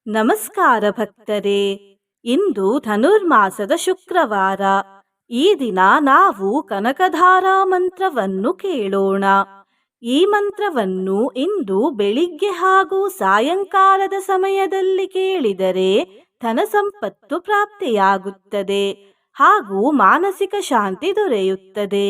ನಮಸ್ಕಾರ ಭಕ್ತರೇ. ಇಂದು ಧನುರ್ಮಾಸದ ಶುಕ್ರವಾರ. ಈ ದಿನ ನಾವು ಕನಕಧಾರಾ ಮಂತ್ರವನ್ನು ಕೇಳೋಣ. ಈ ಮಂತ್ರವನ್ನು ಇಂದು ಬೆಳಿಗ್ಗೆ ಹಾಗೂ ಸಾಯಂಕಾಲದ ಸಮಯದಲ್ಲಿ ಕೇಳಿದರೆ ಧನ ಸಂಪತ್ತು ಪ್ರಾಪ್ತಿಯಾಗುತ್ತದೆ ಹಾಗೂ ಮಾನಸಿಕ ಶಾಂತಿ ದೊರೆಯುತ್ತದೆ.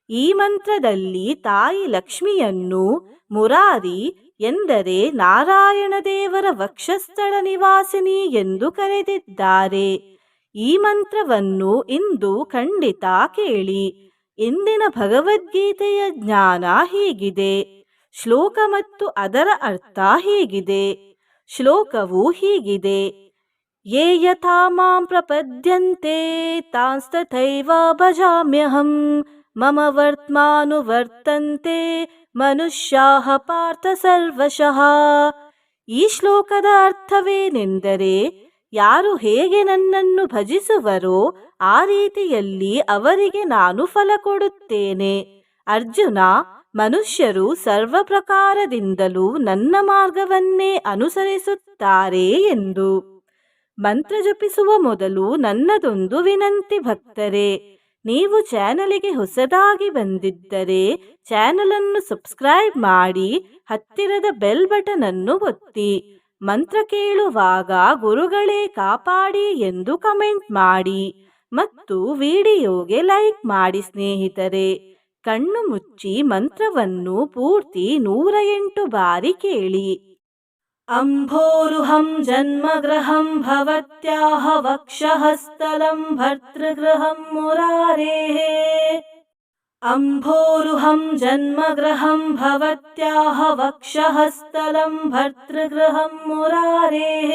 ಈ ಮಂತ್ರದಲ್ಲಿ ತಾಯಿ ಲಕ್ಷ್ಮಿಯನ್ನು ಮುರಾರಿ ಎಂದರೆ ನಾರಾಯಣ ದೇವರ ವಕ್ಷಸ್ಥಳ ನಿವಾಸಿನಿ ಎಂದು ಕರೆದಿದ್ದಾರೆ. ಈ ಮಂತ್ರವನ್ನು ಇಂದು ಖಂಡಿತ ಕೇಳಿ. ಇಂದಿನ ಭಗವದ್ಗೀತೆಯ ಜ್ಞಾನ ಹೀಗಿದೆ. ಶ್ಲೋಕ ಮತ್ತು ಅದರ ಅರ್ಥ ಹೀಗಿದೆ. ಶ್ಲೋಕವು ಹೀಗಿದೆ: ಯೇ ಯಥಾ ಮಾಂ ಪ್ರಪದ್ಯಂತೆ ತಾಂಸ್ತಥೈವ ಭಜಾಮ್ಯಹಂ. ಮಮ ವರ್ತ್ಮಾನುವರ್ತಂತೆ ಮನುಷ್ಯಾಃ ಪಾರ್ಥ ಸರ್ವಶಃ. ಈ ಶ್ಲೋಕದ ಅರ್ಥವೇನೆಂದರೆ, ಯಾರು ಹೇಗೆ ನನ್ನನ್ನು ಭಜಿಸುವರೋ ಆ ರೀತಿಯಲ್ಲಿ ಅವರಿಗೆ ನಾನು ಫಲ ಕೊಡುತ್ತೇನೆ. ಅರ್ಜುನ, ಮನುಷ್ಯರು ಸರ್ವ ಪ್ರಕಾರದಿಂದಲೂ ನನ್ನ ಮಾರ್ಗವನ್ನೇ ಅನುಸರಿಸುತ್ತಾರೆ ಎಂದು. ಮಂತ್ರ ಜಪಿಸುವ ಮೊದಲು ನನ್ನದೊಂದು ವಿನಂತಿ ಭಕ್ತರೇ. ನೀವು ಚಾನಲಿಗೆ ಹೊಸದಾಗಿ ಬಂದಿದ್ದರೆ ಚಾನಲನ್ನು ಸಬ್ಸ್ಕ್ರೈಬ್ ಮಾಡಿ, ಹತ್ತಿರದ ಬೆಲ್ ಬಟನ್ ಅನ್ನು ಒತ್ತಿ. ಮಂತ್ರ ಕೇಳುವಾಗ ಗುರುಗಳೇ ಕಾಪಾಡಿ ಎಂದು ಕಮೆಂಟ್ ಮಾಡಿ ಮತ್ತು ವಿಡಿಯೋಗೆ ಲೈಕ್ ಮಾಡಿ ಸ್ನೇಹಿತರೆ. ಕಣ್ಣು ಮುಚ್ಚಿ ಮಂತ್ರವನ್ನು ಪೂರ್ತಿ 108 ಬಾರಿ ಕೇಳಿ. ಅಂಭೋರುಹಂ ಜನ್ಮಗೃಹಂ ಭವತ್ಯಾಹ ವಕ್ಷಃಸ್ಥಲಂ ಭರ್ತೃಗೃಹಂ ಮುರಾರೇಃ. ಅಂಭೋರುಹಂ ಜನ್ಮಗೃಹಂ ಭವತ್ಯಾಹ ವಕ್ಷಃಸ್ಥಲಂ ಭರ್ತೃಗೃಹಂ ಮುರಾರೇಃ.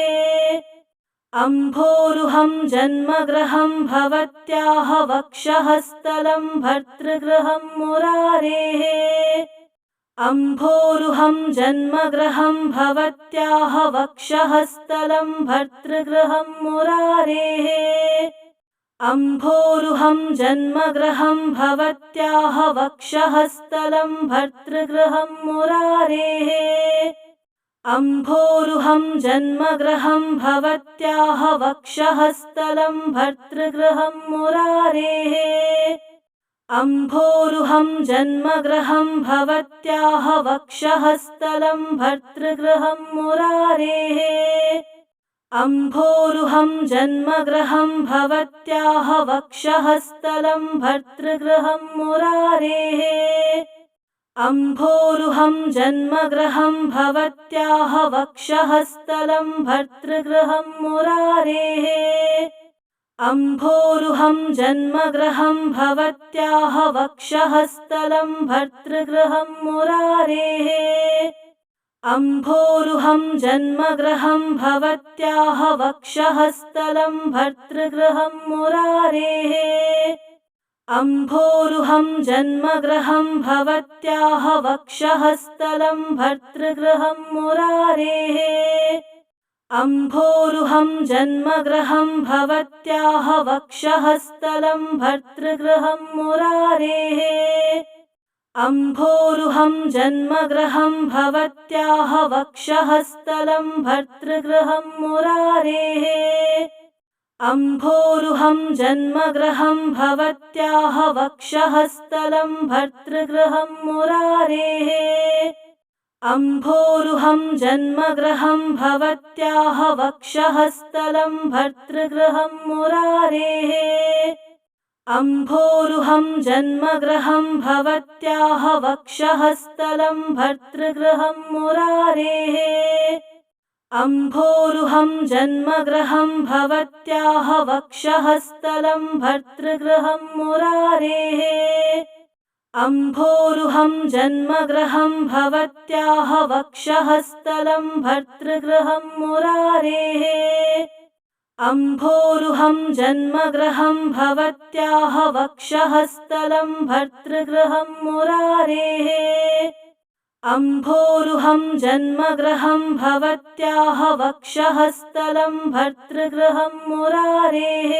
ಅಂಭೋರುಹಂ ಜನ್ಮಗೃಹಂ ಭವತ್ಯಾಹ ವಕ್ಷಃಸ್ಥಲಂ ಭರ್ತೃಗೃಹಂ ಮುರಾರೇಃ. ಅಂಭೋರುಹಂ ಜನ್ಮಗೃಹಂ ಭವತ್ಯಾಹ ವಕ್ಷಃಸ್ಥಲಂ ಭರ್ತೃಗೃಹಂ ಮುರಾರೇಃ. ಅಂಭೋರುಹಂ ಜನ್ಮಗೃಹಂ ಭವತ್ಯಾಹ ವಕ್ಷಃಸ್ಥಲಂ ಭರ್ತೃಗೃಹಂ ಮುರಾರೇಃ. ಅಂಭೋರುಹಂ ಜನ್ಮಗೃಹಂ ಭವತ್ಯಾಹ ವಕ್ಷಃಸ್ಥಲಂ ಭರ್ತೃಗೃಹಂ ಮುರಾರೇಃ. ಅಂಭೋರುಹಂ ಜನ್ಮಗೃಹಂ ಭವತ್ಯಾಹ ವಕ್ಷಃಸ್ಥಲಂ ಭರ್ತೃಗೃಹಂ ಮುರಾರೇಃ. ಅಂಭೋರುಹಂ ಜನ್ಮಗೃಹಂ ಭವತ್ಯಾಹ ವಕ್ಷಃಸ್ಥಲಂ ಭರ್ತೃಗೃಹಂ ಮುರಾರೇಃ. ಅಂಭೋರುಹಂ ಜನ್ಮಗೃಹಂ ಭವತ್ಯಾಹ ವಕ್ಷಃಸ್ಥಲಂ ಭರ್ತೃಗೃಹಂ ಮುರಾರೇಃ. ಅಂಭೋರುಹಂ ಜನ್ಮಗೃಹಂ ಭವತ್ಯಾಹ ವಕ್ಷಃಸ್ಥಲಂ ಭರ್ತೃಗೃಹಂ ಮುರಾರೇಃ. ಅಂಭೋರುಹಂ ಜನ್ಮಗೃಹಂ ಭವತ್ಯಾಹ ವಕ್ಷಃಸ್ಥಲಂ ಭರ್ತೃಗೃಹಂ ಮುರಾರೇಃ. ಅಂಭೋರುಹಂ ಜನ್ಮಗೃಹಂ ಭವತ್ಯಾಹ ವಕ್ಷಃಸ್ಥಲಂ ಭರ್ತೃಗೃಹಂ ಮುರಾರೇಃ. ಅಂಭೋರುಹಂ ಜನ್ಮಗೃಹಂ ಭವತ್ಯಾಹ ವಕ್ಷಃಸ್ಥಲಂ ಭರ್ತೃಗೃಹಂ ಮುರಾರೇಃ. ಅಂಭೋರುಹಂ ಜನ್ಮಗೃಹಂ ಭವತ್ಯಾಹ ವಕ್ಷಃಸ್ಥಲಂ ಭರ್ತೃಗೃಹಂ ಮುರಾರೇಃ. ಅಂಭೋರುಹಂ ಜನ್ಮಗೃಹಂ ಭವತ್ಯಾಹ ವಕ್ಷಃಸ್ಥಲಂ ಭರ್ತೃಗೃಹಂ ಮುರಾರೇಃ. ಅಂಭೋರುಹಂ ಜನ್ಮಗೃಹಂ ಭವತ್ಯಾಹ ವಕ್ಷಃಸ್ಥಲಂ ಭರ್ತೃಗೃಹಂ ಮುರಾರೇಃ. ಅಂಭೋರುಹಂ ಜನ್ಮಗೃಹಂ ಭವತ್ಯಾಹ ವಕ್ಷಃಸ್ಥಲಂ ಭರ್ತೃಗೃಹಂ ಮುರಾರೇಃ. ಅಂಭೋರುಹಂ ಜನ್ಮಗೃಹಂ ಭವತ್ಯಾಹ ವಕ್ಷಃಸ್ಥಲಂ ಭರ್ತೃಗೃಹಂ ಮುರಾರೇಃ. ಅಂಭೋರುಹಂ ಜನ್ಮಗೃಹಂ ಭವತ್ಯಾಹ ವಕ್ಷಃಸ್ಥಲಂ ಭರ್ತೃಗೃಹಂ ಮುರಾರೇಃ. ಅಂಭೋರುಹಂ ಜನ್ಮಗೃಹಂ ಭವತ್ಯಾಹ ವಕ್ಷಃಸ್ಥಲಂ ಭರ್ತೃಗೃಹಂ ಮುರಾರೇಃ. ಅಂಭೋರುಹಂ ಜನ್ಮಗೃಹಂ ಭವತ್ಯಾಹ ವಕ್ಷಃಸ್ಥಲಂ ಭರ್ತೃಗೃಹಂ ಮುರಾರೇಃ.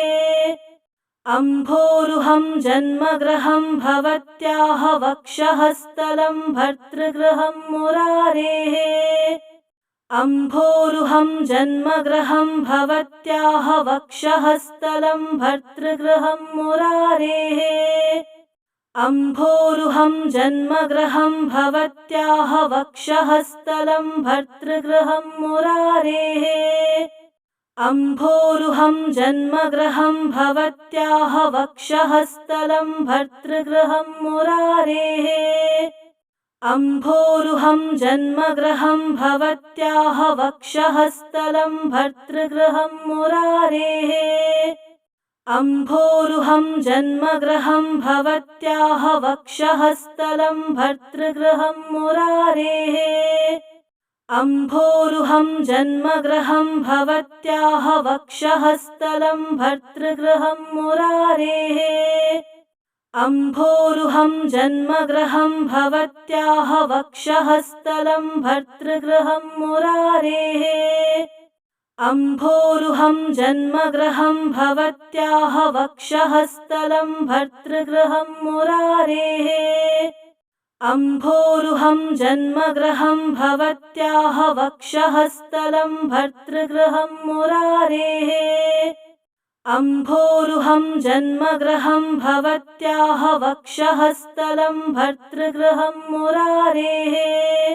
ಅಂಭೋರುಹಂ ಜನ್ಮಗೃಹಂ ಭವತ್ಯಾಹ ವಕ್ಷಃಸ್ಥಲಂ ಭರ್ತೃಗೃಹಂ ಮುರಾರೇಃ. अम्भोरुहं जन्मगृहं भवत्याः वक्षः स्थलं भर्तृगृहं मुरारेः अम्भोरुहं जन्मगृहं भवत्याः वक्षः स्थलं भर्तृगृहं मुरारेः अम्भोरुहं जन्मगृहं भवत्याः वक्षः स्थलं भर्तृगृहं मुरारेः अम्भोरुहं जन्मगृहं भवत्याः वक्षः स्थलं भर्तृगृहं मुरारेः अम्भोरुहं जन्मगृहं भवत्याः वक्षः स्थलं भर्तृगृहं मुरारेः अम्भोरुहं जन्मगृहं भवत्याः वक्षः स्थलं भर्तृगृहं मुरारेः अम्भोरुहं जन्मगृहं भवत्याः वक्षः स्थलं भर्तृगृहं मुरारेः अम्भोरुहं जन्मगृहं भवत्याः वक्षः स्थलं भर्तृगृहं मुरारेः अम्भोरुहं जन्मगृहं भवत्याः वक्षः स्थलं भर्तृगृहं मुरारेः अम्भोरुहं जन्मगृहं भवत्याः वक्षः स्थलं भर्तृगृहं मुरारेः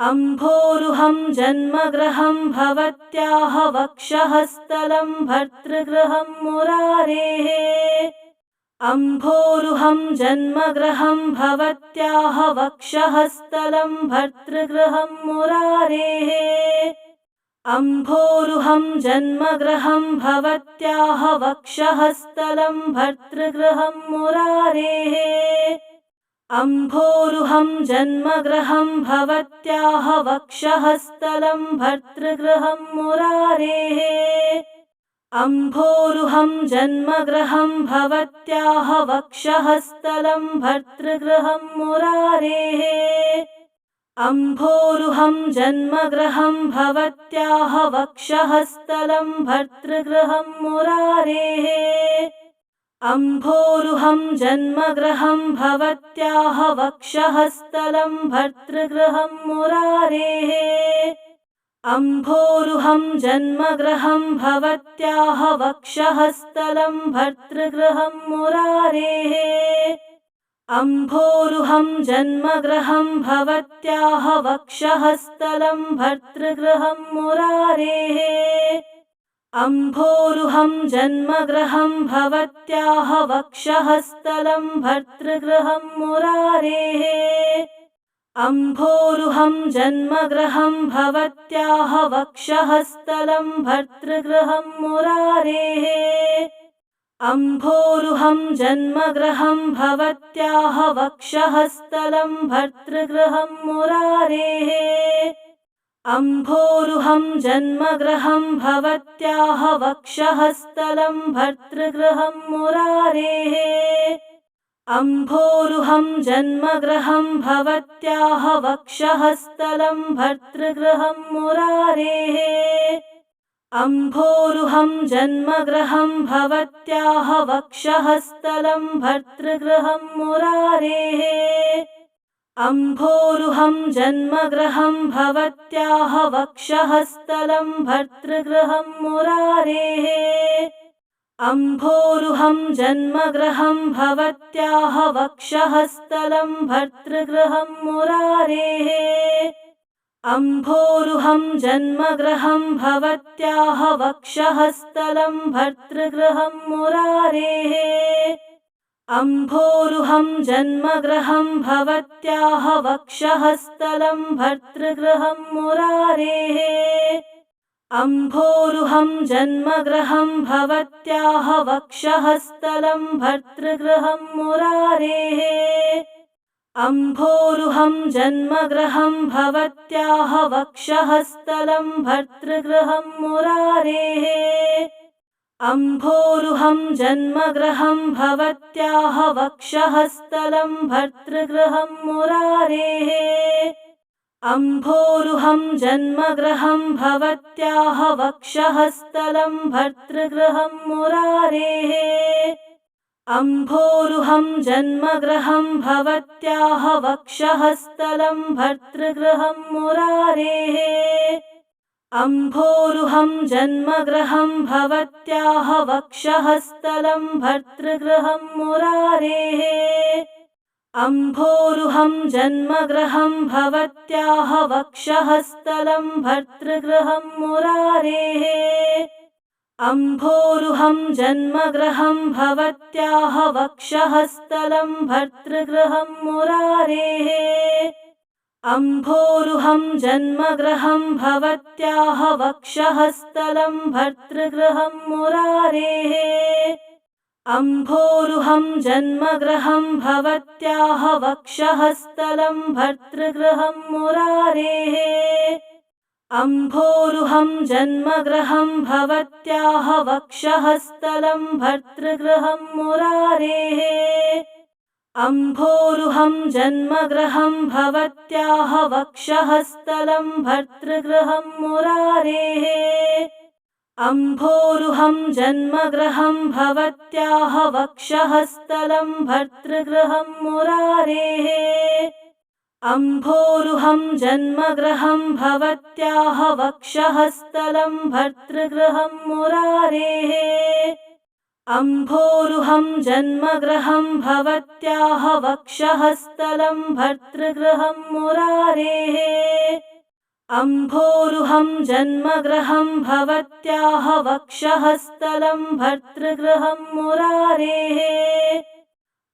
अम्भोरुहं जन्मगृहं भवत्याः वक्षः स्थलं भर्तृगृहं मुरारेः अम्भोरुहं जन्मगृहं भवत्याः वक्षः स्थलं भर्तृगृहं मुरारेः अम्भोरुहं जन्मगृहं भवत्याः वक्षः स्थलं भर्तृगृहं मुरारेः अम्भोरुहं जन्मगृहं भवत्याः वक्षः स्थलं भर्तृगृहं मुरारेः अम्भोरुहं जन्मगृहं भवत्याः वक्षः स्थलं भर्तृगृहं मुरारेः अम्भोरुहं जन्मगृहं भवत्याः वक्षः स्थलं भर्तृगृहं मुरारेः अम्भोरुहं जन्मगृहं भवत्याः वक्षः स्थलं भर्तृगृहं मुरारेः अम्भोरुहं जन्मगृहं भवत्याः वक्षः स्थलं भर्तृगृहं मुरारेः अम्भोरुहं जन्मगृहं भवत्याः वक्षः स्थलं भर्तृगृहं मुरारेः अम्भोरुहं जन्मगृहं भवत्याः वक्षः स्थलं भर्तृगृहं मुरारेः अम्भोरुहं जन्मगृहं भवत्याः वक्षः स्थलं भर्तृगृहं मुरारेः अम्भोरुहं जन्मगृहं भवत्याः वक्षः स्थलं भर्तृगृहं मुरारेः अम्भोरुहं जन्मगृहं भवत्याः वक्षः स्थलं भर्तृगृहं मुरारेः अम्भोरुहं जन्मगृहं भवत्याः वक्षः स्थलं भर्तृगृहं मुरारेः अम्भोरुहं जन्मगृहं भवत्याः वक्षः स्थलं भर्तृगृहं मुरारेः अम्भोरुहं जन्मगृहं भवत्याः वक्षः स्थलं भर्तृगृहं मुरारेः अम्भोरुहं जन्मगृहं भवत्याः वक्षः स्थलं भर्तृगृहं मुरारेः अम्भोरुहं जन्मगृहं भवत्याः वक्षः स्थलं भर्तृगृहं मुरारेः अम्भोरुहं जन्मगृहं भवत्याः वक्षः स्थलं भर्तृगृहं मुरारेः अम्भोरुहं जन्मगृहं भवत्याः वक्षः स्थलं भर्तृगृहं मुरारेः अम्भोरुहं जन्मगृहं भवत्याः वक्षः स्थलं भर्तृगृहं मुरारेः अम्भोरुहं जन्मगृहं भवत्याः वक्षः स्थलं भर्तृगृहं मुरारेः अम्भोरुहं जन्मगृहं भवत्याः वक्षः स्थलं भर्तृगृहं मुरारेः अम्भोरुहं जन्मगृहं भवत्याः वक्षः स्थलं भर्तृगृहं मुरारेः अम्भोरुहं जन्मगृहं भवत्याः वक्षःस्थलं भर्तृगृहं मुरारेः। अम्भोरुहं जन्मगृहं भवत्याः वक्षःस्थलं भर्तृगृहं मुरारेः। अम्भोरुहं जन्मगृहं भवत्याः वक्षःस्थलं भर्तृगृहं मुरारेः। अम्भोरुहं जन्मगृहं भवत्याः वक्षःस्थलं भर्तृगृहं मुरारेः। अम्भोरुहं जन्मगृहं भवत्याः वक्षःस्थलं भर्तृगृहं मुरारेः। अम्भोरुहं जन्मगृहं भवत्याः वक्षःस्थलं भर्तृगृहं मुरारेः। अम्भोरुहं जन्मगृहं भवत्याः वक्षःस्थलं भर्तृगृहं मुरारेः। अम्भोरुहं जन्मगृहं भवत्याः वक्षःस्थलं भर्तृगृहं मुरारेः। अम्भोरुहं जन्मगृहं भवत्याः वक्षःस्थलं भर्तृगृहं मुरारेः। अम्भोरुहं जन्मगृहं भवत्याः वक्षःस्थलं भर्तृगृहं मुरारेः। अम्भोरुहं जन्मगृहं भवत्याः वक्षःस्थलं भर्तृगृहं मुरारेः।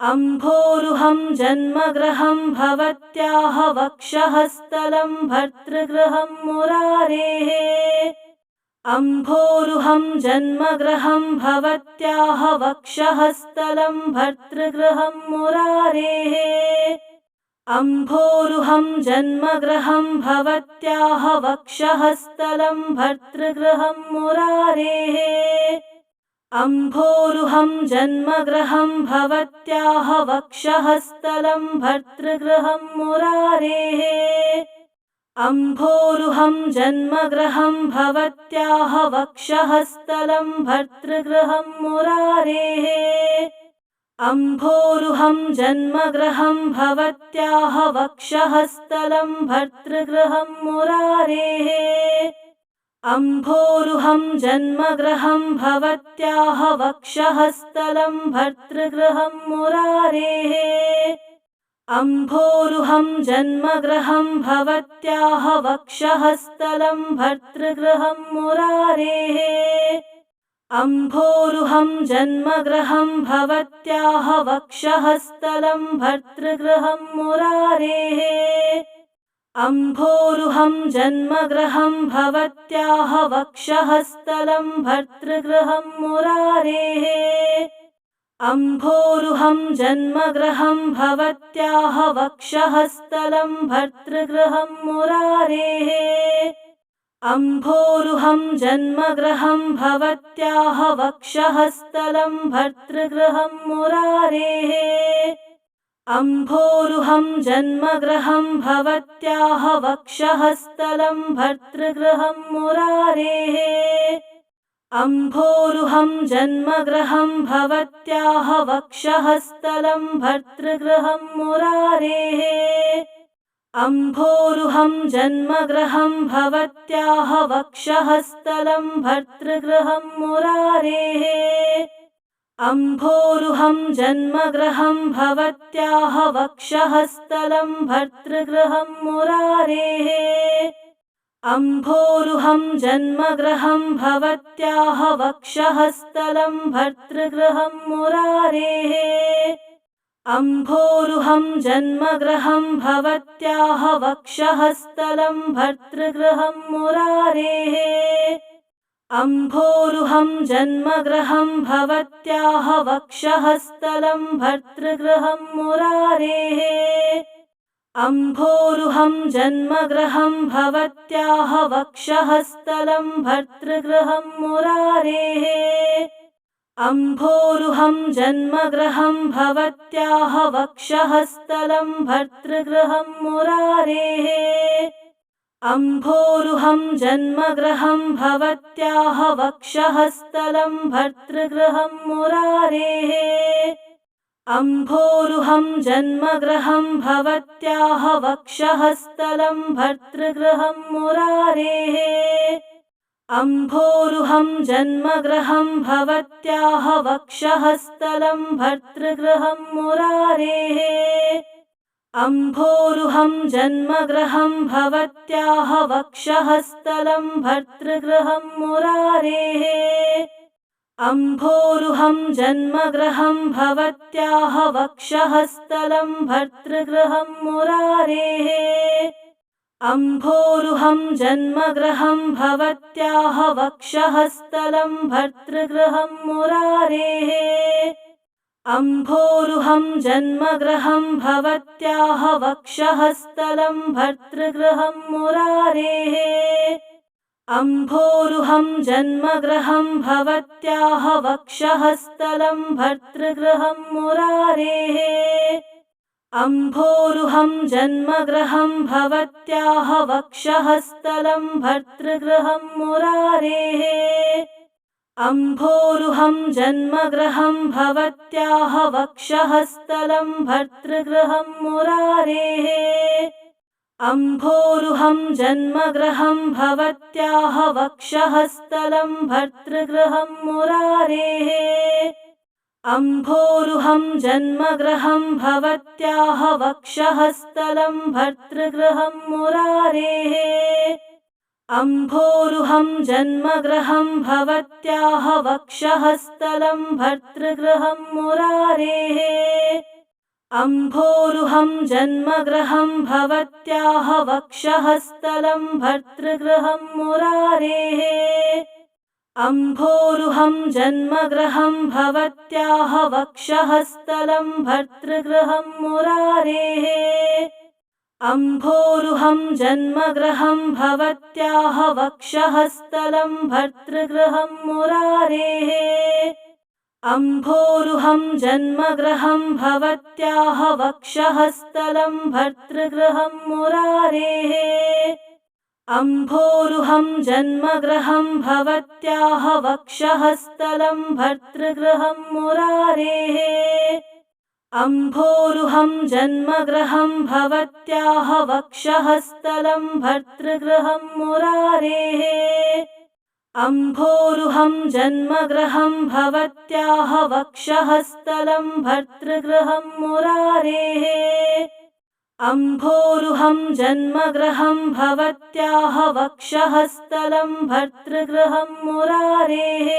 अम्भोरुहं जन्मगृहं भवत्याः वक्षःस्थलं भर्तृगृहं मुरारेः। अम्भोरुहं जन्मगृहं भवत्याः वक्षःस्थलं भर्तृगृहं मुरारेः। अम्भोरुहं जन्मगृहं भवत्याः वक्षःस्थलं भर्तृगृहं मुरारेः। अम्भोरुहं जन्मगृहं भवत्याः वक्षःस्थलं भर्तृगृहं मुरारेः। अम्भोरुहं जन्मगृहं भवत्याः वक्षःस्थलं भर्तृगृहं मुरारेः। अम्भोरुहं जन्मगृहं भवत्याः वक्षःस्थलं भर्तृगृहं मुरारेः। अम्भोरुहं जन्मगृहं भवत्याः वक्षःस्थलं भर्तृगृहं मुरारेः। अम्भोरुहं जन्मगृहं भवत्याः वक्षःस्थलं भर्तृगृहं मुरारेः। अम्भोरुहं जन्मगृहं भवत्याः वक्षःस्थलं भर्तृगृहं मुरारेः। अम्भोरुहं जन्मगृहं भवत्याः वक्षःस्थलं भर्तृगृहं मुरारेः। अम्भोरुहं जन्मगृहं भवत्याः वक्षःस्थलं भर्तृगृहं मुरारेः। अम्भोरुहं जन्मगृहं भवत्याः वक्षःस्थलं भर्तृगृहं मुरारेः। अम्भोरुहं जन्मगृहं भवत्याः वक्षःस्थलं भर्तृगृहं मुरारेः। अम्भोरुहं जन्मगृहं भवत्याः वक्षःस्थलं भर्तृगृहं मुरारेः। अम्भोरुहं जन्मगृहं भवत्याः वक्षःस्थलं भर्तृगृहं मुरारेः। अम्भोरुहं जन्मगृहं भवत्याः वक्षःस्थलं भर्तृगृहं मुरारेः। अम्भोरुहं जन्मगृहं भवत्याः वक्षःस्थलं भर्तृगृहं मुरारेः। अम्भोरुहं जन्मगृहं भवत्याः वक्षःस्थलं भर्तृगृहं मुरारेः। अम्भोरुहं जन्मगृहं भवत्याः वक्षःस्थलं भर्तृगृहं मुरारेः। अम्भोरुहं जन्मगृहं भवत्याः वक्षःस्थलं भर्तृगृहं मुरारेः। अम्भोरुहं जन्मगृहं भवत्याः वक्षःस्थलं भर्तृगृहं मुरारेः। अम्भोरुहं जन्मगृहं भवत्याः वक्षःस्थलं भर्तृगृहं मुरारेः। अम्भोरुहं जन्मगृहं भवत्याः वक्षःस्थलं भर्तृगृहं मुरारेः अम्भोरुहं जन्मगृहं भवत्याः वक्षःस्थलं भर्तृगृहं मुरारेः अम्भोरुहं जन्मगृहं भवत्याः वक्षःस्थलं भर्तृगृहं मुरारेः अम्भोरुहं जन्मगृहं भवत्याः वक्षःस्थलं भर्तृगृहं मुरारेः अम्भोरुहं जन्मगृहं भवत्याः वक्षःस्थलं भर्तृगृहं मुरारेः अम्भोरुहं जन्मगृहं भवत्याः वक्षःस्थलं भर्तृगृहं मुरारेः अम्भोरुहं जन्मगृहं भवत्याः वक्षःस्थलं भर्तृगृहं मुरारेः अम्भोरुहं जन्मगृहं भवत्याः वक्षःस्थलं भर्तृगृहं मुरारेः अम्भोरुहं जन्मगृहं भवत्याः वक्षःस्थलं भर्तृगृहं मुरारेः अम्भोरुहं जन्मगृहं भवत्याः वक्षःस्थलं भर्तृगृहं मुरारेः अम्भोरुहं जन्मगृहं भवत्याः वक्षःस्थलं भर्तृगृहं मुरारेः अम्भोरुहं जन्मगृहं भवत्याः वक्षःस्थलं भर्तृगृहं मुरारेः अम्भोरुहं जन्मगृहं भवत्याः वक्षःस्थलं भर्तृगृहं मुरारेः अम्भोरुहं जन्मगृहं भवत्याः वक्षःस्थलं भर्तृगृहं मुरारेः अम्भोरुहं जन्मगृहं भवत्याः वक्षःस्थलं भर्तृगृहं मुरारेः अम्भोरुहं जन्मगृहं भवत्याः वक्षःस्थलं भर्तृगृहं मुरारेः अम्भोरुहं जन्मगृहं भवत्याः वक्षःस्थलं भर्तृगृहं मुरारेः अम्भोरुहं जन्मगृहं भवत्याः वक्षःस्थलं भर्तृगृहं मुरारेः अम्भोरुहं जन्मगृहं भवत्याः वक्षःस्थलं भर्तृगृहं मुरारेः अम्भोरुहं जन्मगृहं भवत्याः वक्षःस्थलं भर्तृगृहं मुरारेः अम्भोरुहं जन्मगृहं भवत्याः वक्षःस्थलं भर्तृगृहं मुरारेः अम्भोरुहं जन्मगृहं भवत्याः वक्षःस्थलं भर्तृगृहं मुरारेः अम्भोरुहं जन्मगृहं भवत्याः वक्षःस्थलं भर्तृगृहं मुरारेः